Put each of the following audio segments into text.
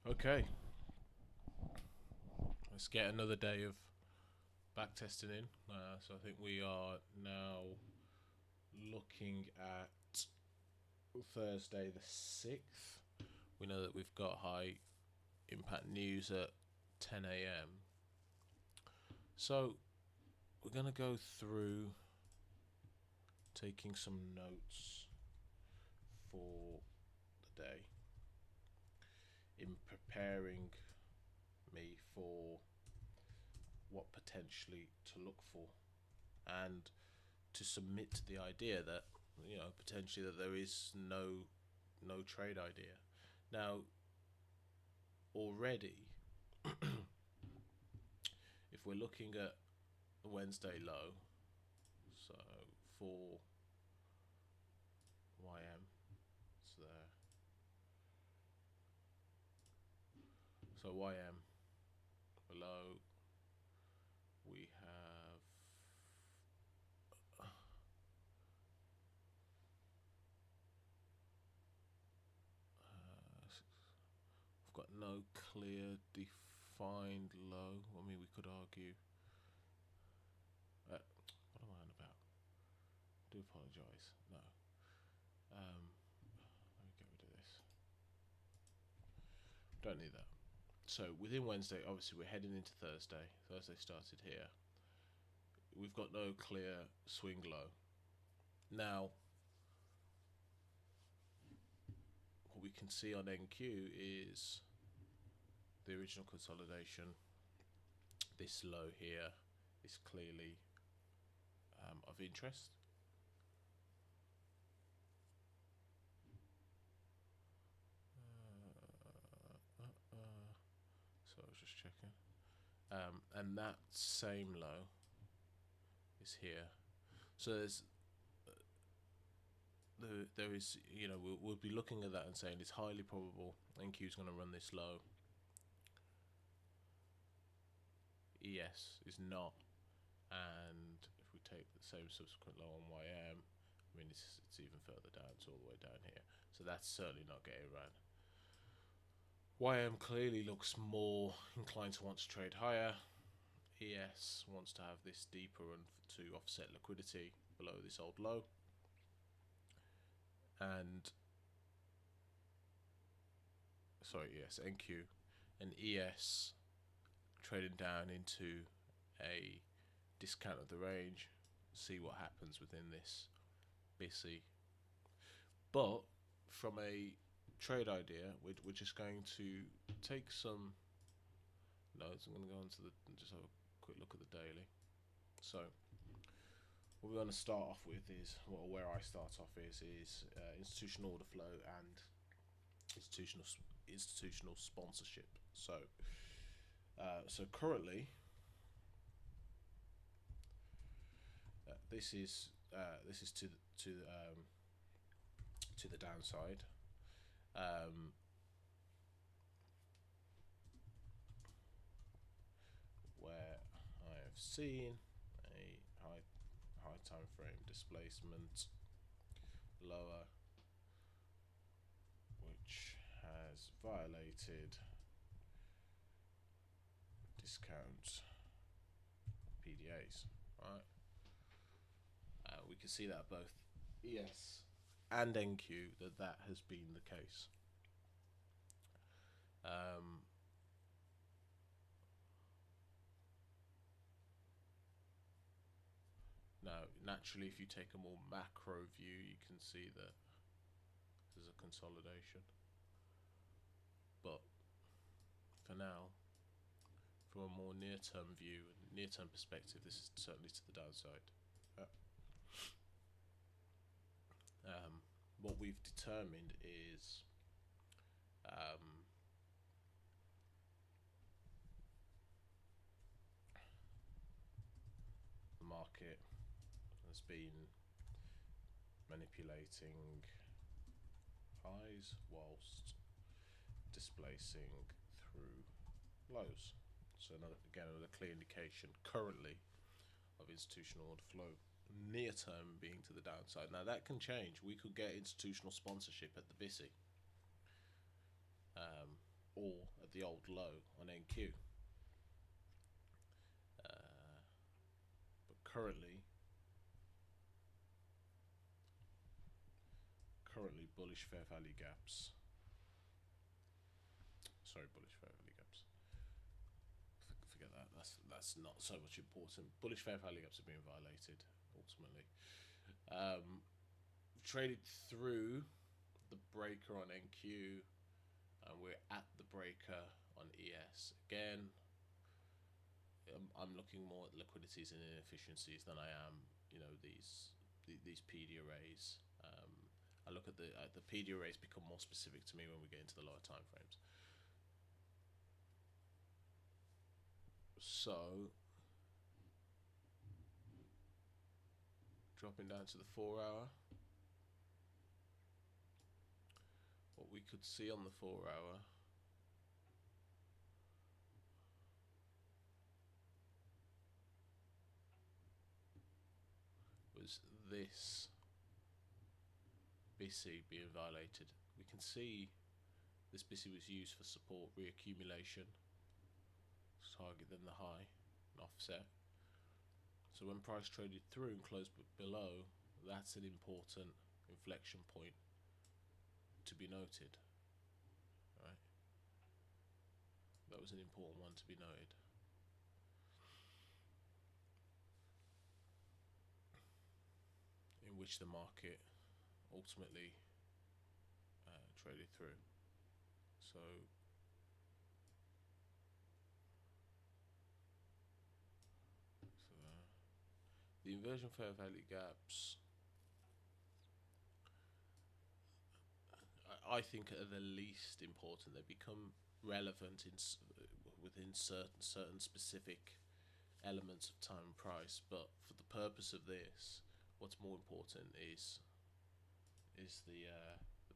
Okay, let's get another day of backtesting in. So I think we are now looking at Thursday the 6th. We know that we've got high impact news at 10 a.m. So we're going to go through taking some notes for the day in preparing me for what potentially to look for, and to submit the idea that potentially that there is no trade idea. Now already, if we're looking at the Wednesday low, so for YM, it's there. So YM below, we have we've got no clear defined low. I mean, we could argue. What am I on about? I do apologise. No. Let me get rid of this. Don't need that. So within Wednesday, obviously we're heading into Thursday. Thursday started here. We've got no clear swing low. Now, what we can see on NQ is the original consolidation. This low here is clearly of interest. So I was just checking. And that same low is here. So there is, we'll be looking at that and saying it's highly probable NQ is going to run this low. ES is not, and if we take the same subsequent low on YM, I mean it's even further down. It's all the way down here. So that's certainly not getting run. YM clearly looks more inclined to want to trade higher. ES wants to have this deeper and to offset liquidity below this old low. And NQ and ES trading down into a discount of the range, see what happens within this BC. But from a trade idea, we're just going to take some notes. I'm going to go into just have a quick look at the daily. So what we're going to start off with is, well, where I start off is institutional order flow and institutional sponsorship. So currently, this is to the downside. Where I have seen a high time frame displacement lower, which has violated discount PDAs. Right, we can see that both ES and NQ that has been the case. Now, naturally, if you take a more macro view, you can see that there's a consolidation. But for now, from a more near-term view and near-term perspective, this is certainly to the downside. What we've determined is the market has been manipulating highs whilst displacing through lows. So another clear indication currently of institutional order flow, near term being to the downside. Now that can change. We could get institutional sponsorship at the BISI, or the old low on NQ. But currently bullish fair value gaps. Sorry, bullish fair value gaps. Forget that. That's not so much important. Bullish fair value gaps are being violated ultimately. Traded through the breaker on NQ, and we're at the breaker on ES again. I'm looking more at liquidities and inefficiencies than I am, these PD arrays. I look at the PD arrays become more specific to me when we get into the lower time frames. So dropping down to the 4 hour, what we could see on the 4 hour was this BC being violated. We can see this BC was used for support reaccumulation, target then the high and offset. So when price traded through and closed below, that's an important inflection point to be noted. Right? That was an important one to be noted. In which the market ultimately traded through. So the inversion fair value gaps, I think, are the least important. They become relevant within certain specific elements of time and price, but for the purpose of this, what's more important is the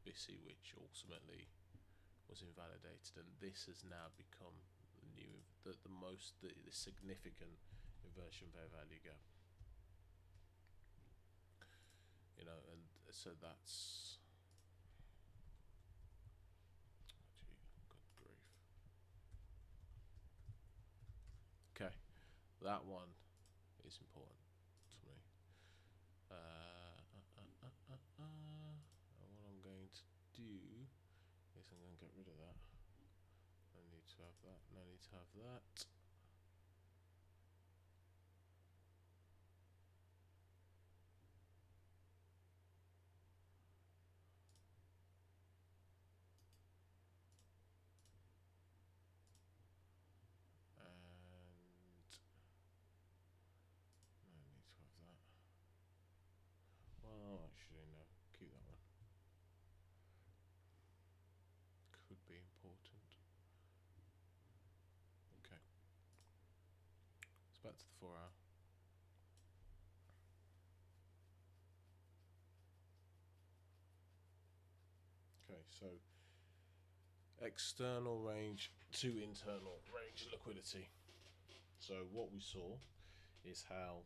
BISI, which ultimately was invalidated, and this has now become the significant inversion fair value gap. And so that's, good grief. Okay, that one is important to me. And what I'm going to do is I'm going to get rid of that. No need to have that. No need to have that. Well, actually, no. Keep that one. Could be important. Okay. It's back to the 4 hour. Okay, so external range to internal range liquidity. So what we saw is how,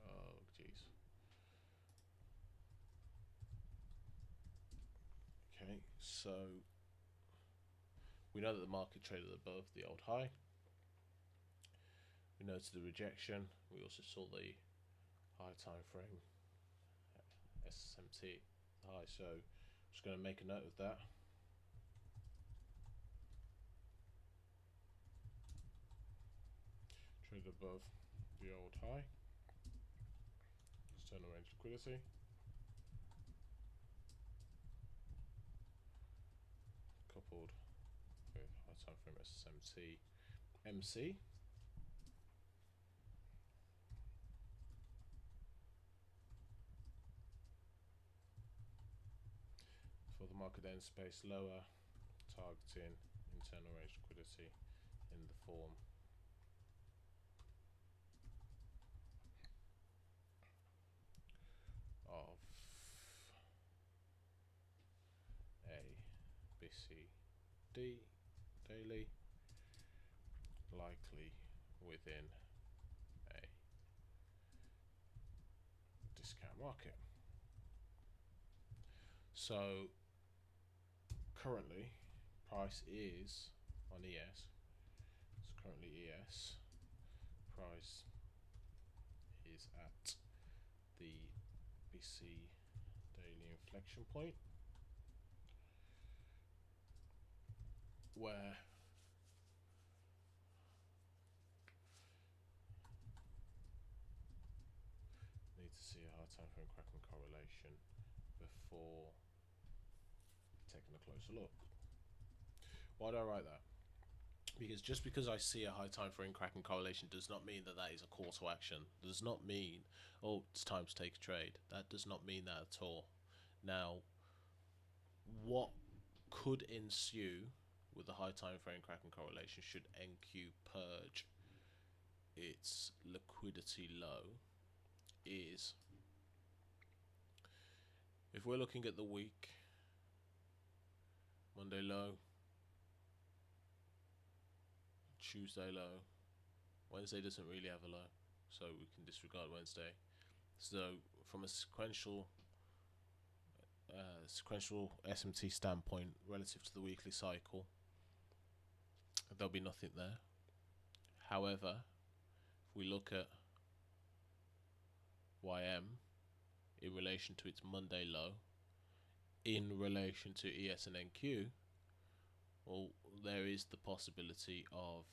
oh geez. Okay, so we know that the market traded above the old high. We noted the rejection. We also saw the high time frame SMT high. So I'm just going to make a note of that. Trade above the old high. External range liquidity. Coupled with high time frame SMT MC. For the market end space lower, targeting internal range liquidity in the form of a BCD daily, likely within a discount market. So currently price is on ES. It's currently ES. Price is at the BC daily inflection point, where need to see a high time frame cracking correlation before taking a closer look. Why do I write that? Because just because I see a high time frame cracking correlation does not mean that that is a call to action. Does not mean, oh, it's time to take a trade. That does not mean that at all. Now, what could ensue with a high time frame cracking correlation should NQ purge its liquidity low is, if we're looking at the week, Monday low, Tuesday low, Wednesday doesn't really have a low, so we can disregard Wednesday. So from a sequential SMT standpoint relative to the weekly cycle, there'll be nothing there. However, if we look at YM in relation to its Monday low, in relation to ES and NQ, well, there is the possibility of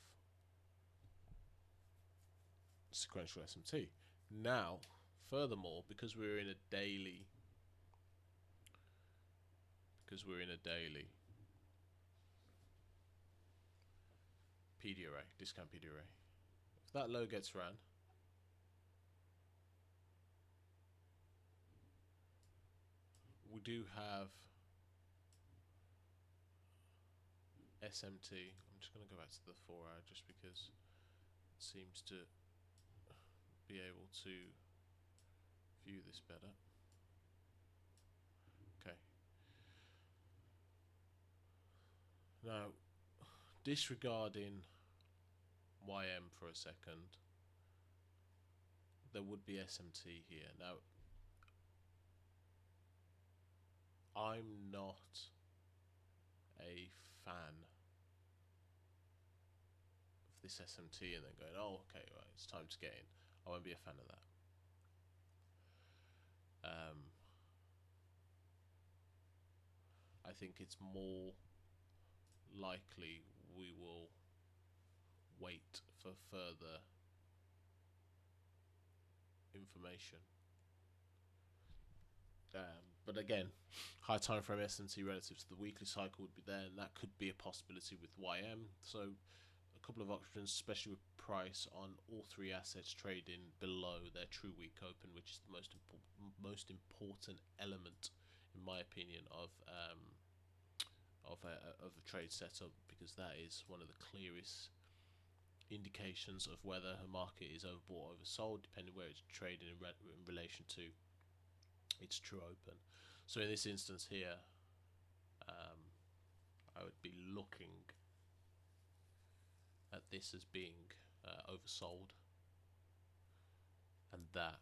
sequential SMT. Now, furthermore, because we're in a daily PD array, discount PD array, if that low gets ran, we do have SMT. I'm just going to go back to the 4 hour just because it seems to be able to view this better. Okay. Now, disregarding YM for a second, there would be SMT here. Now, I'm not a fan of this SMT and then going, oh, okay, right, it's time to get in. I won't be a fan of that. I think it's more likely we will wait for further information. But again, high time frame SMT relative to the weekly cycle would be there, and that could be a possibility with YM. So a couple of options, especially with price on all three assets trading below their true week open, which is the most important element, in my opinion, of a trade setup, because that is one of the clearest indications of whether a market is overbought or oversold, depending where it's trading in relation to its true open. So in this instance here, I would be looking at this as being oversold, and that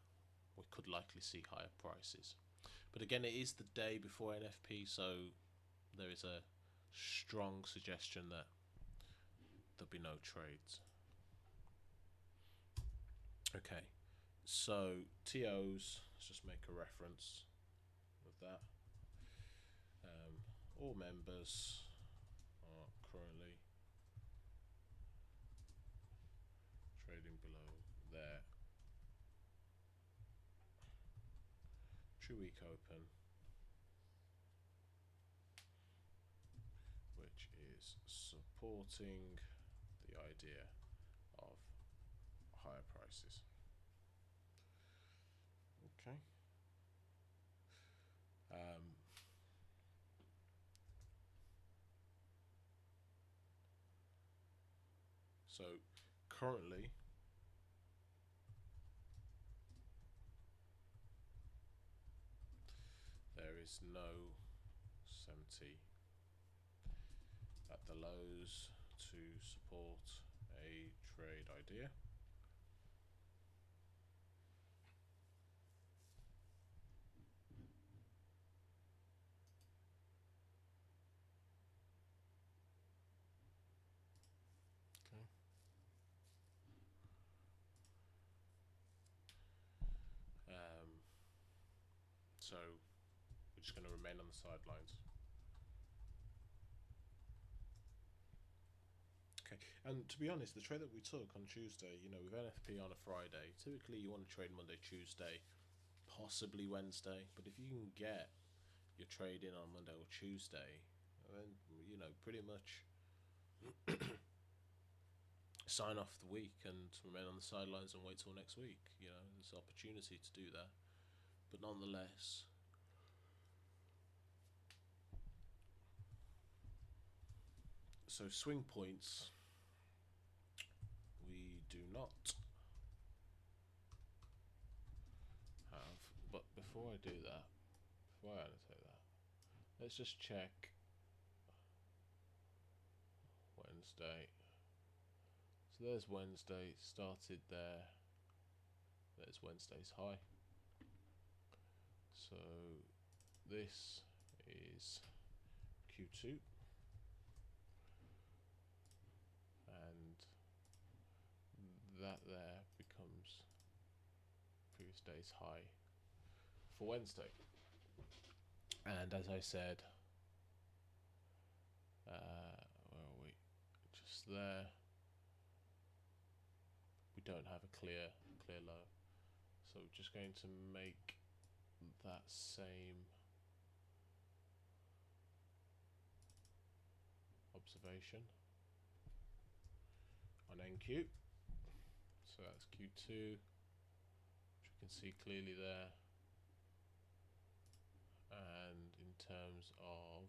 we could likely see higher prices. But again, it is the day before NFP, so there is a strong suggestion that there'll be no trades. Okay, so TOs, let's just make a reference with that. All members are currently trading below their true week open, which is supporting the idea of higher prices. Okay. So currently, there is no 70 at the lows to support a trade idea. So we're just going to remain on the sidelines. Okay, and to be honest, the trade that we took on Tuesday, you know, with NFP on a Friday, typically you want to trade Monday, Tuesday, possibly Wednesday. But if you can get your trade in on Monday or Tuesday, then, you know, pretty much sign off the week and remain on the sidelines and wait till next week. You know, there's opportunity to do that. But nonetheless, so swing points, we do not have. But before I do that, before I annotate that, let's just check Wednesday. So there's Wednesday, started there. There's Wednesday's high. So this is Q2. And that there becomes previous day's high for Wednesday. And as I said, where are we? Just there. We don't have a clear low, so we're just going to make that same observation on NQ. So that's Q2, which we can see clearly there. And in terms of,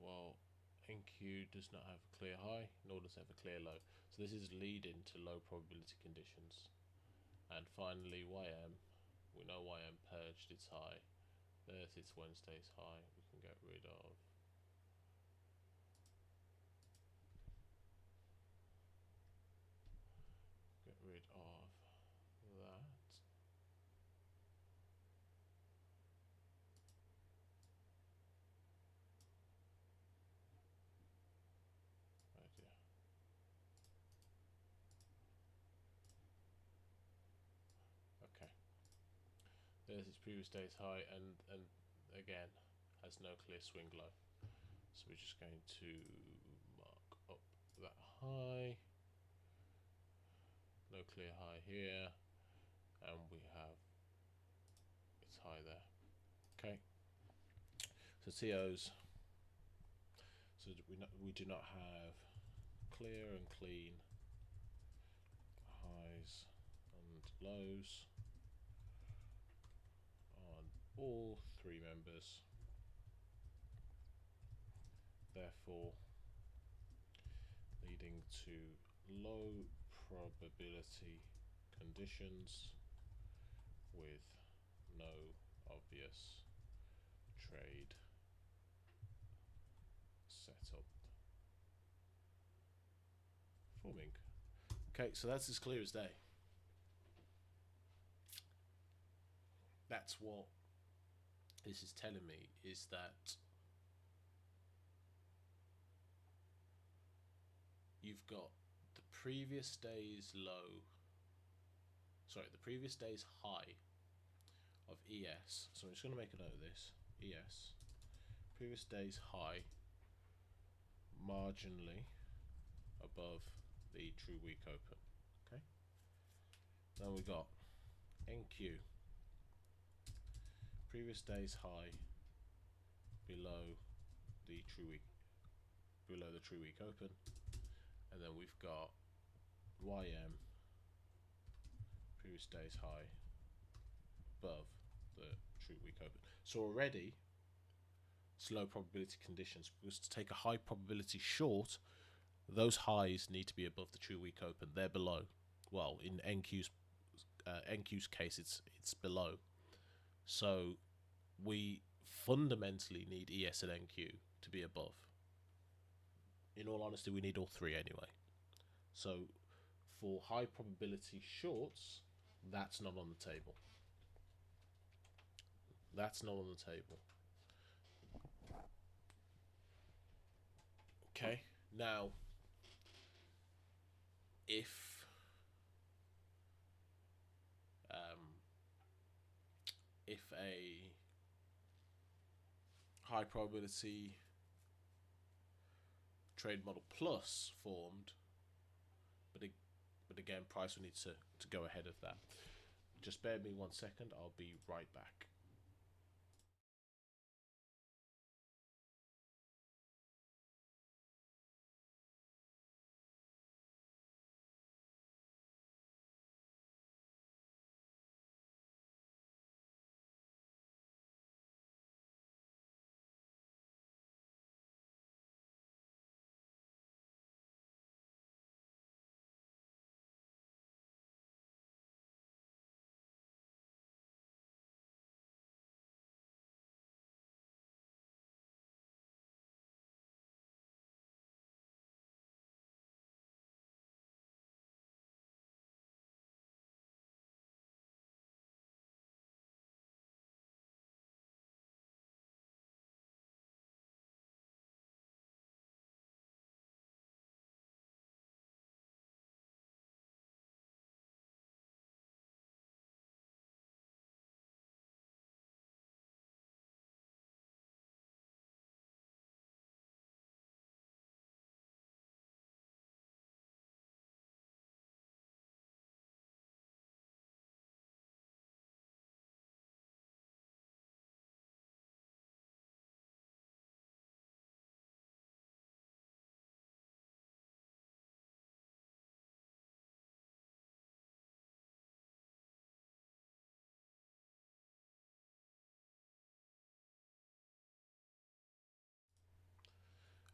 well, NQ does not have a clear high, nor does it have a clear low. So this is leading to low probability conditions. And finally, YM. We know YM purged its high. There's its Wednesday's high. We can get rid of that. Right here. Okay. There's its previous day's high, and again has no clear swing low. So we're just going to mark up that high. No clear high here, and we have its high there. Okay. So TOs. So we do not have clear and clean highs and lows on all three members. Therefore, leading to low probability conditions with no obvious trade setup forming. Okay, so that's as clear as day. That's what this is telling me, is that you've got the previous day's low, sorry, the previous day's high of ES. So I'm just going to make a note of this. ES, previous day's high, marginally above the true week open. Okay. Then we got NQ, previous day's high below the true week open, and then we've got YM, previous day's high above the true week open. So already it's low probability conditions, because to take a high probability short, those highs need to be above the true week open. They're below. Well, in NQ's case, it's below. So we fundamentally need ES and NQ to be above. In all honesty, we need all three anyway. So for high probability shorts, that's not on the table. That's not on the table. Okay, now if a high probability trade model plus formed, but again, price will need to go ahead of that. Just bear me 1 second, I'll be right back.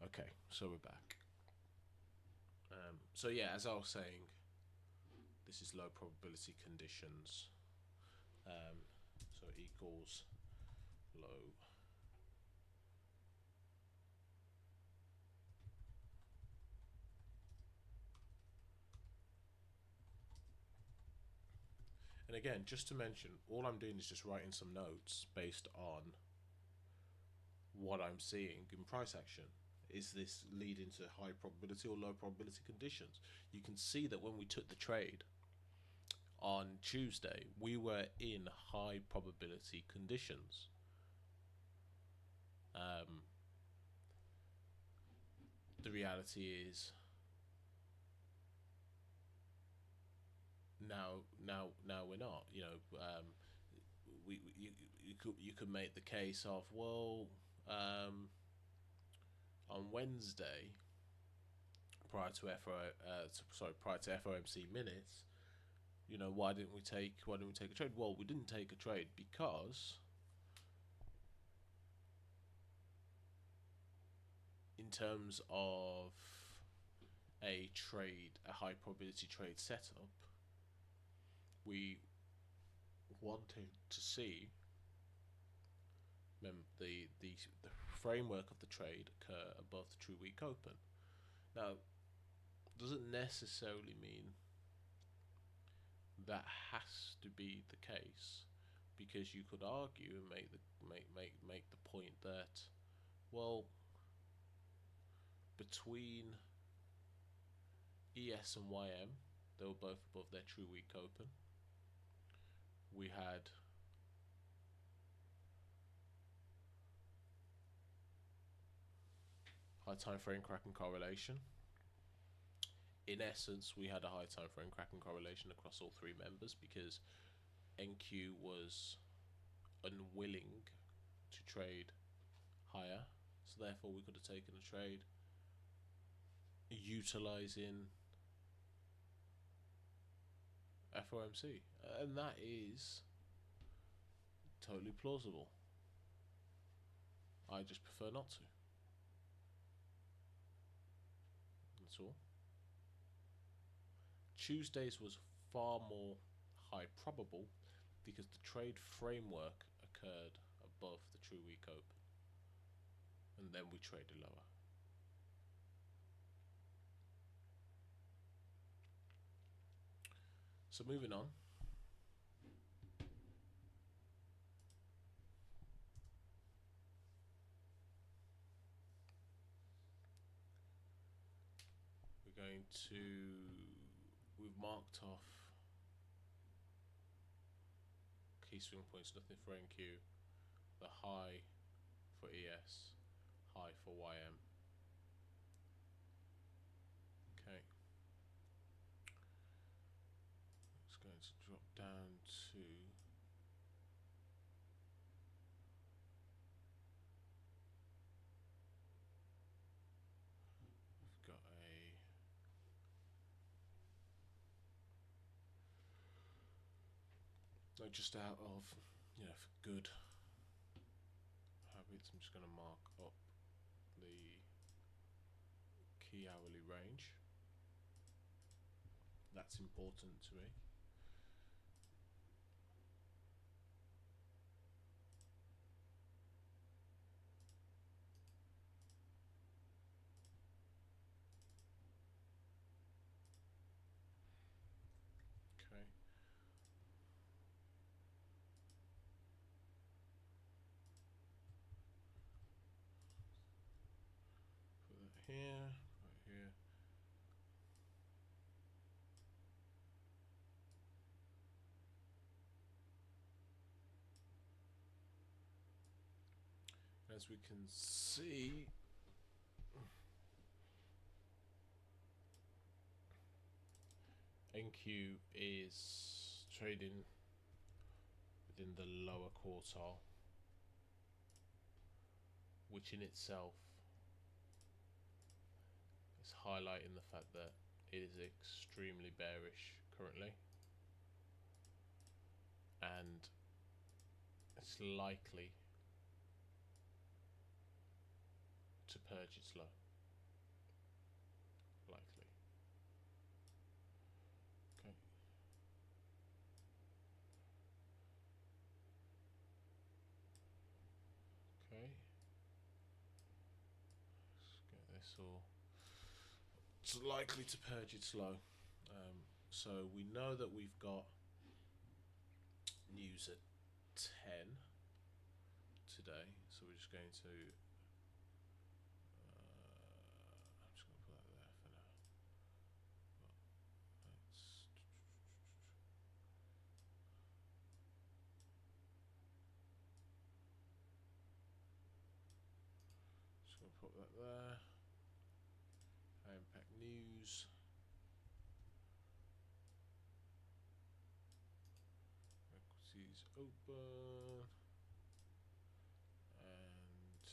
Okay, so we're back. So yeah, as I was saying, this is low probability conditions. So it equals low and again, just to mention, all I'm doing is just writing some notes based on what I'm seeing in price action. Is this leading to high probability or low probability conditions? You can see that when we took the trade on Tuesday, we were in high probability conditions. The reality is now we're not. You could make the case of, well, on Wednesday, prior to FOMC minutes, why didn't we take a trade? Well, we didn't take a trade because in terms of a high probability trade setup, we wanted to see the framework of the trade occur above the true week open. Now, doesn't necessarily mean that has to be the case, because you could argue and make the point that, well, between ES and YM, they were both above their true week open. We had high time frame cracking correlation. In essence, we had a high time frame cracking correlation across all three members because NQ was unwilling to trade higher, so therefore we could have taken a trade utilizing FOMC, and that is totally plausible. I just prefer not to. That's all. Tuesdays was far more high probable because the trade framework occurred above the true week open, and then we traded lower. So moving on. We've marked off key swing points, nothing for NQ. The high for ES, high for YM. Okay. It's going to drop down to we've got just out of, you know, for good habits, I'm just going to mark up the key hourly range. That's important to me. Okay. Put that here, right here. As we can see, NQ is trading within the lower quartile, which in itself is highlighting the fact that it is extremely bearish currently, and it's likely to purge its low. Likely. Okay. Okay. Let's get this all. It's likely to purge its low. So we know that we've got news at 10 today. So we're just going to. I'm just going to put that there for now. Just going to put that there. High impact news. Equities open. And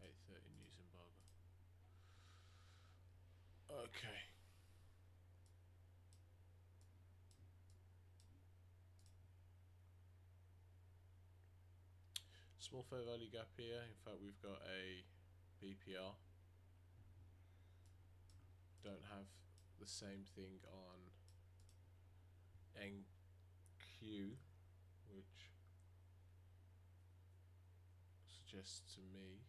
8:30 news embargo. Okay. Small fair value gap here. In fact, we've got a BPR. Don't have the same thing on NQ, which suggests to me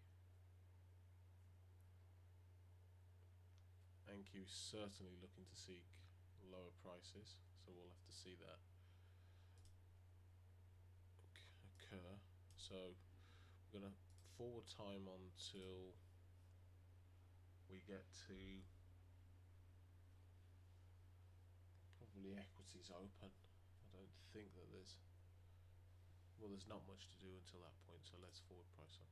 NQ is certainly looking to seek lower prices, so we'll have to see that occur. So we're going to forward time until we get to probably equities open. I don't think that there's not much to do until that point, so let's forward price up.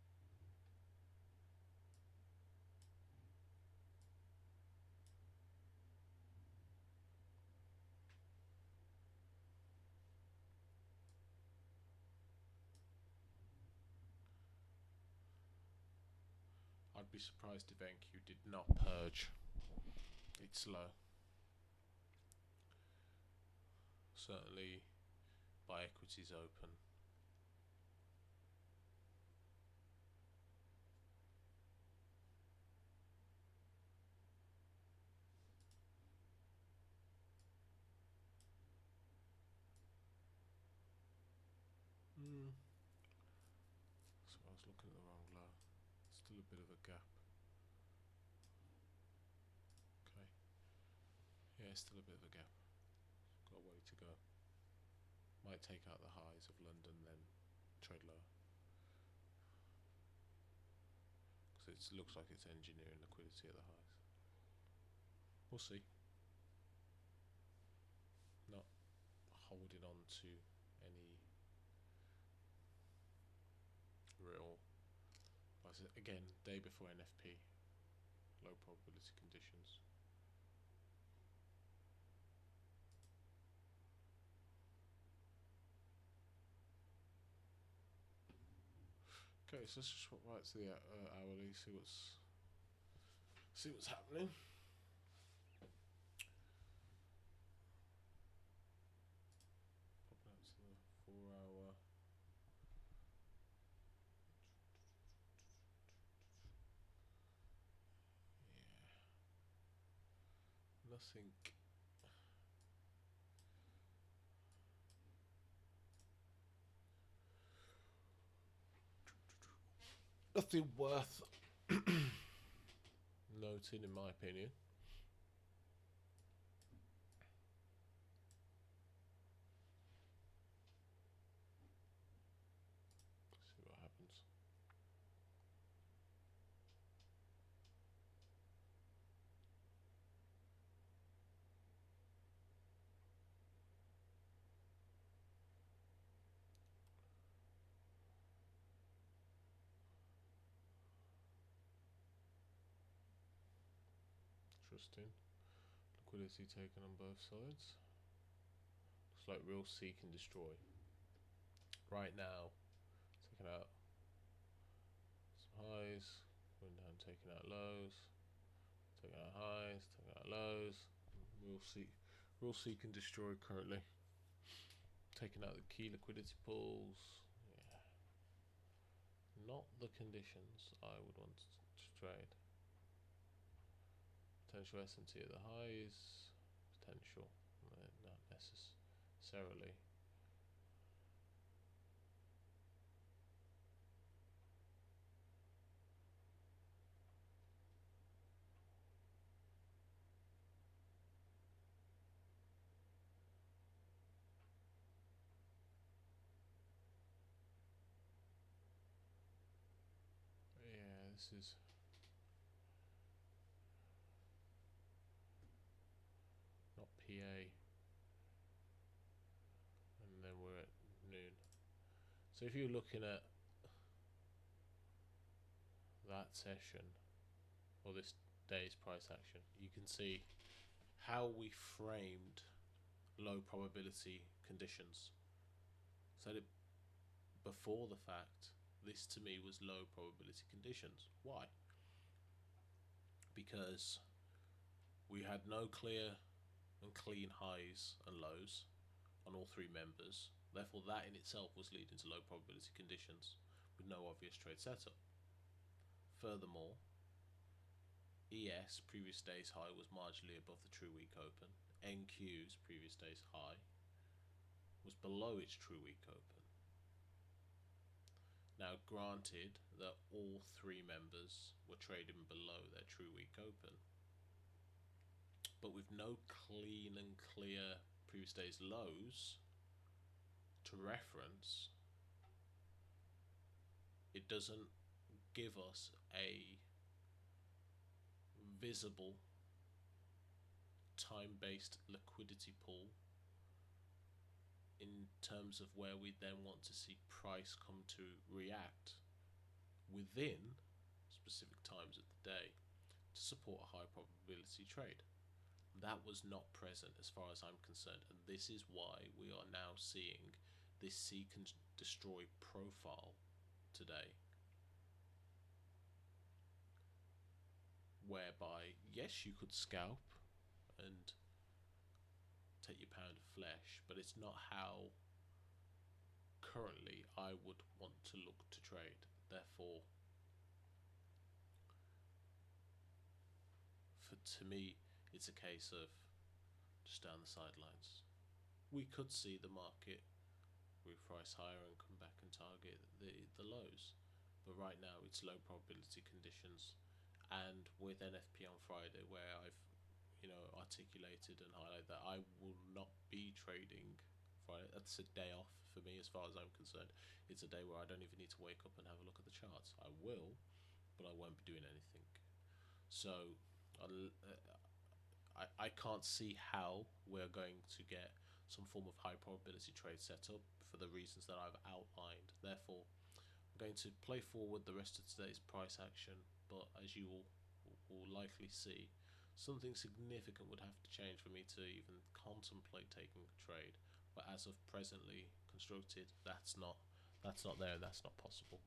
I'd be surprised if NQ did not purge its low. Certainly by equities open. So I was looking at the wrong low. Still a bit of a gap. Okay. Yeah, still a bit of a gap. Got a way to go. Might take out the highs of London, then trade lower. Because it looks like it's engineering liquidity at the highs. We'll see. holding on to any real. Again, day before NFP, low probability conditions. Okay, so let's just swap right to the hourly, see what's happening. Popping out to the 4 hour. Yeah, nothing. Nothing worth noting, in my opinion. See what happens. Interesting. Liquidity taken on both sides. Looks like real seek and destroy. Right now, taking out some highs, going down, taking out lows, taking out highs, taking out lows. Real seek and destroy currently. Taking out the key liquidity pools. Yeah. Not the conditions I would want to trade. Potential SMT at the highs. Potential. Not necessarily. Yeah, this is not PA. And then we're at noon. So if you're looking at that session, or this day's price action, you can see how we framed low probability conditions. So that before the fact, this to me was low probability conditions. Why? Because we had no clear and clean highs and lows on all three members. Therefore, that in itself was leading to low probability conditions with no obvious trade setup. Furthermore, ES previous day's high was marginally above the true week open. NQ's previous day's high was below its true week open. Now, granted that all three members were trading below their true week open, but with no clean and clear previous day's lows to reference, it doesn't give us a visible time-based liquidity pool in terms of where we then want to see price come to react within specific times of the day to support a high probability trade. That was not present as far as I'm concerned, and this is why we are now seeing this seek and destroy profile today, whereby yes, you could scalp and take your pound of flesh, but it's not how currently I would want to look to trade. Therefore, to me, it's a case of just down the sidelines. We could see the market reprice higher and come back and target the lows, but right now it's low probability conditions. And with NFP on Friday, where I've articulated and highlighted that I will not be trading Friday. That's a day off for me as far as I'm concerned. It's a day where I don't even need to wake up and have a look at the charts. I will, but I won't be doing anything. So I can't see how we're going to get some form of high probability trade setup for the reasons that I've outlined. Therefore, I'm going to play forward the rest of today's price action, but as you will likely see, something significant would have to change for me to even contemplate taking a trade. But as of presently constructed, that's not there, that's not possible.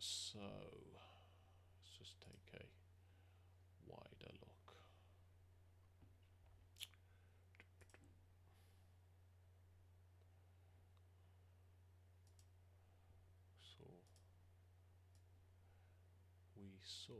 So let's just take a wider look. So we saw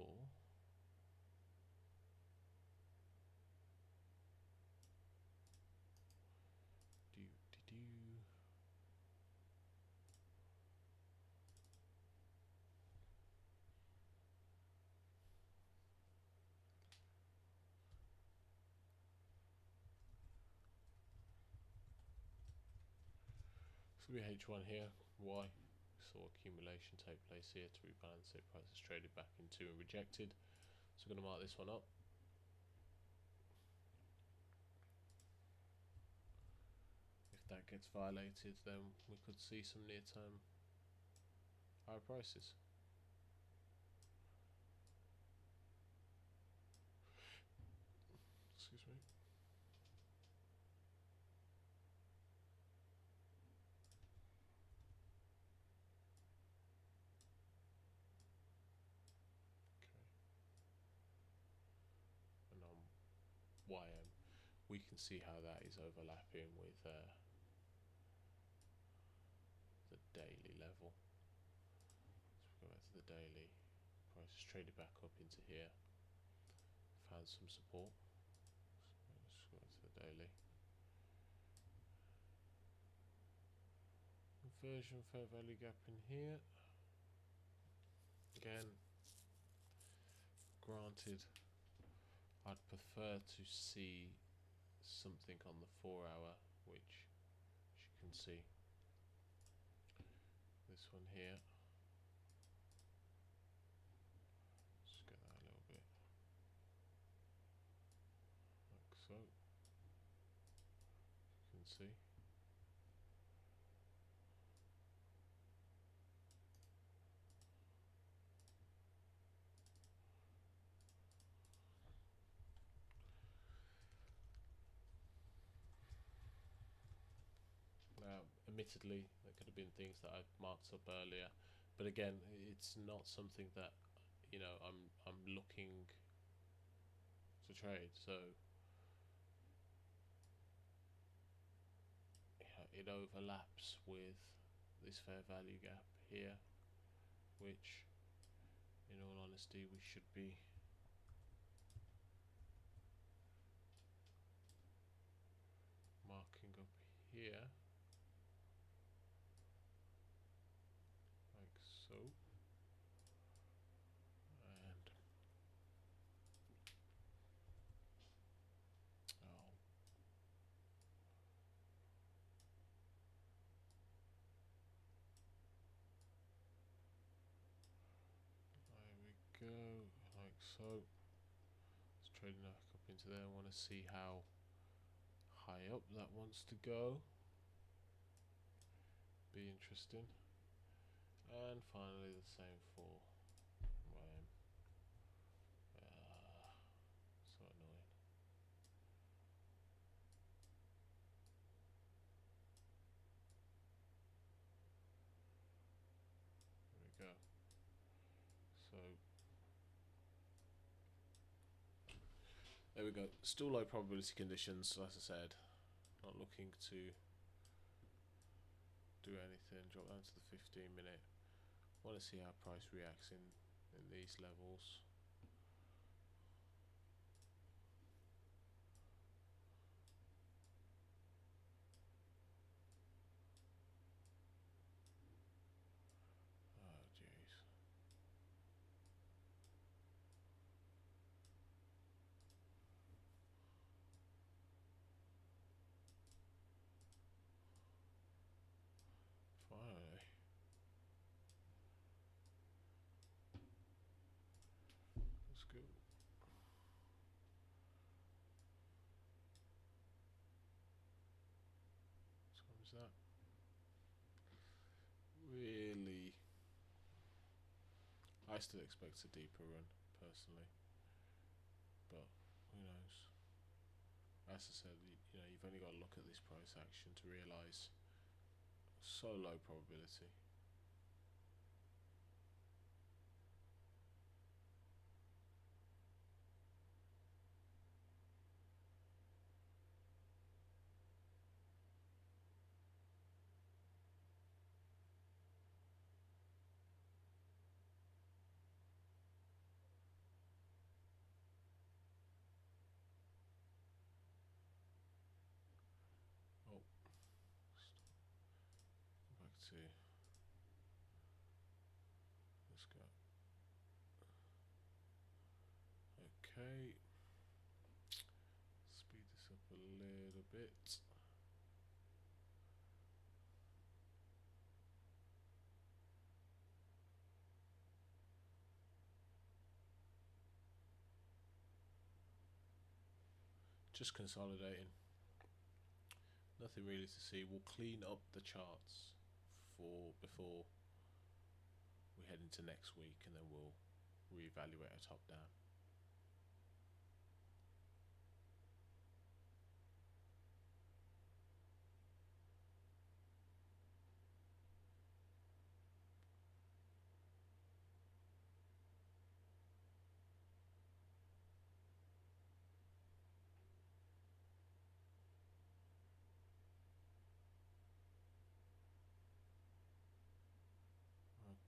so we H1 here. Why? We saw accumulation take place here to rebalance it. Price is traded back into and rejected. So I'm going to mark this one up. If that gets violated, then we could see some near-term higher prices. Excuse me. And on YM, we can see how that is overlapping with the daily level. So we go back to the daily. Price is traded back up into here. Found some support. So let's go to the daily. Inversion fair value gap in here. Again, granted, I'd prefer to see something on the 4 hour, which as you can see, this one here. Just get that a little bit like so. You can see. Now, admittedly, there could have been things that I've marked up earlier, but again, it's not something that I'm looking to trade. So it overlaps with this fair value gap here, which, in all honesty, we should be marking up here. Like so, and there we go, like so. Let's trade back up into there. I want to see how high up that wants to go. Be interesting. And finally, the same for YM. So annoying. There we go. So there we go. Still low probability conditions, as I said. Not looking to do anything. Drop down to the 15-minute. Want to see how price reacts in these levels. Oh jeez. Finally. Is that really? I still expect a deeper run personally, but who knows? As I said, you've only got to look at this price action to realise so low probability. Oh, back to, let's go. Okay, speed this up a little bit. Just consolidating. Nothing really to see. We'll clean up the charts for before we head into next week, and then we'll reevaluate our top down.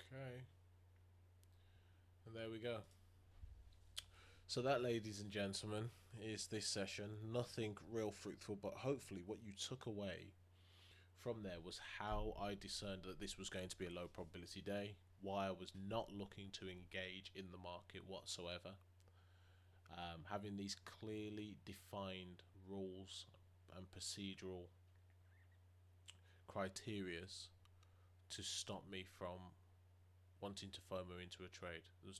Okay, and there we go. So that, ladies and gentlemen, is this session. Nothing real fruitful, but hopefully what you took away from there was how I discerned that this was going to be a low probability day, why I was not looking to engage in the market whatsoever. Having these clearly defined rules and procedural criterias to stop me from wanting to FOMO into a trade. There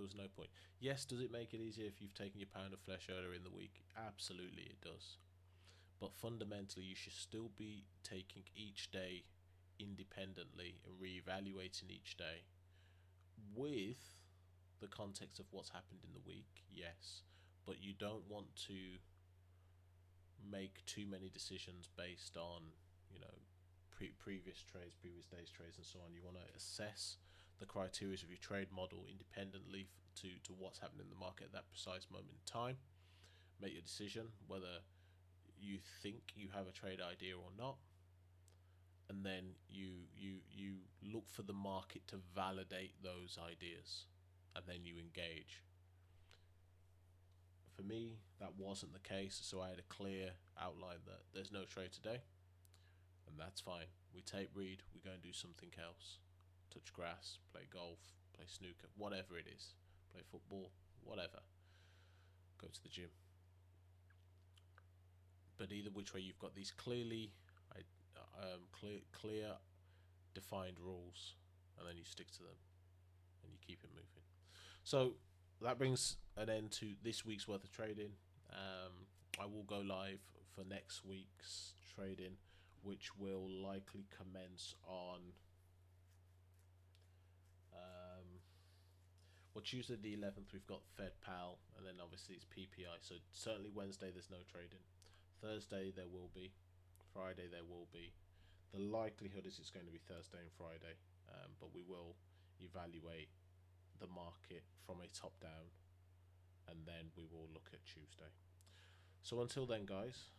was no point. Yes, does it make it easier if you've taken your pound of flesh earlier in the week? Absolutely it does. But fundamentally you should still be taking each day independently and reevaluating each day with the context of what's happened in the week, yes. But you don't want to make too many decisions based on, you know, previous trades, previous days trades, and so on. You want to assess the criteria of your trade model independently to what's happening in the market at that precise moment in time. Make your decision whether you think you have a trade idea or not, and then you look for the market to validate those ideas, and then you engage. For me, that wasn't the case, so I had a clear outline that there's no trade today, and that's fine. We tape read, we go and do something else. Touch grass, play golf, play snooker, whatever it is. Play football, whatever. Go to the gym. But either which way, you've got these clear, defined rules, and then you stick to them, and you keep it moving. So that brings an end to this week's worth of trading. I will go live for next week's trading, which will likely commence on Tuesday the 11th. We've got Fed Pal, and then obviously it's PPI. So certainly Wednesday there's no trading. Thursday there will be. Friday there will be. The likelihood is it's going to be Thursday and Friday, but we will evaluate the market from a top down, and then we will look at Tuesday. So until then, guys,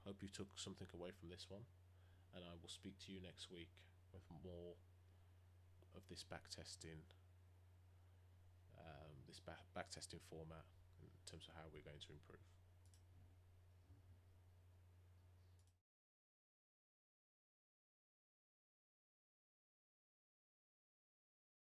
hope you took something away from this one, and I will speak to you next week with more of this backtesting, backtesting format in terms of how we're going to improve.